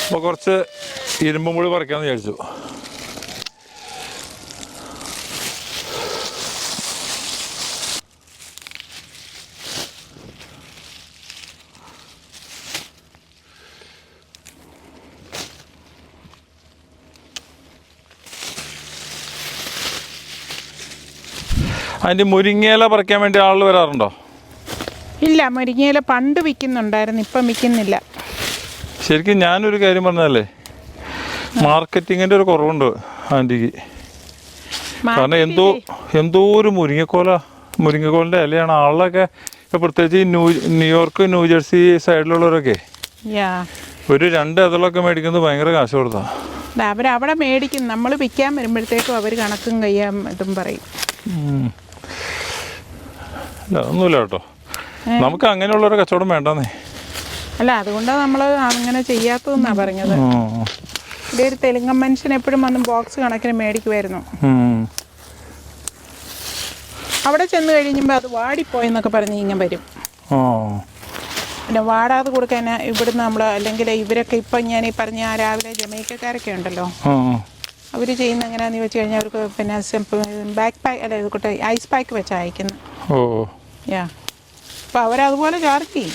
അപ്പോൾ കുറച്ച് ഇരുമ്പും കൂടി പറിക്കാമെന്ന് വിചാരിച്ചു. അതിൻ്റെ മുരിങ്ങയില പറിക്കാൻ വേണ്ടി ആളുകൾ വരാറുണ്ടോ? ഇല്ല, മുരിങ്ങയില പണ്ട് വിൽക്കുന്നുണ്ടായിരുന്നു, ഇപ്പം വിൽക്കുന്നില്ല. ശരിക്കും ഞാനൊരു കാര്യം പറഞ്ഞതല്ലേ, മാർക്കറ്റിങ്ങിൻ്റെ ഒരു കുറവുണ്ട് ആൻറ്റിക്ക്. കാരണം എന്തോ ഒരു മുരിങ്ങക്കോലിൻ്റെ ഇലയാണ് ആളുകളൊക്കെ, പ്രത്യേകിച്ച് ഈ ന്യൂയോർക്ക് ന്യൂജേഴ്സി സൈഡിലുള്ളവരൊക്കെ ഒരു 2 ഇതളൊക്കെ മേടിക്കുന്നത് ഭയങ്കര കാശ് കൊടുത്താ. അവരവിടെ മേടിക്കും, നമ്മൾ വിൽക്കാൻ വരുമ്പോഴത്തേക്കും അവർ കണക്കും കയ്യാൻ ഇതും പറയും. അല്ല അതൊന്നുമില്ല കേട്ടോ, നമുക്ക് അങ്ങനെയുള്ളൊരു കച്ചവടം വേണ്ടെന്നേ. അല്ല, അതുകൊണ്ടാണ് നമ്മൾ അങ്ങനെ ചെയ്യാത്തതെന്നാണ് പറഞ്ഞത്. ഇവിടെ ഒരു തെലുങ്കൻ മനുഷ്യൻ എപ്പോഴും വന്ന് ബോക്സ് കണക്കിന് മേടിക്കുമായിരുന്നു. അവിടെ ചെന്ന് കഴിയുമ്പോൾ അത് വാടിപ്പോയെന്നൊക്കെ പറഞ്ഞ് ഇങ്ങനെ വരും. പിന്നെ വാടാതെ കൊടുക്കാൻ ഇവിടുന്ന് നമ്മൾ, അല്ലെങ്കിൽ ഇവരൊക്കെ ഇപ്പം ഞാൻ ഈ പറഞ്ഞ രാവിലെ ജമൈക്കക്കാരൊക്കെ ഉണ്ടല്ലോ, അവർ ചെയ്യുന്ന എങ്ങനെയാണെന്ന് ചോദിച്ചു കഴിഞ്ഞാൽ അവർക്ക് പിന്നെ ബാക്ക് പാക്ക് അല്ല ഇതുകൂട്ട് ഐസ് പാക്ക് വെച്ചാൽ അയക്കുന്നു. അപ്പോൾ അവരതുപോലെ ചാർജ് ചെയ്യും.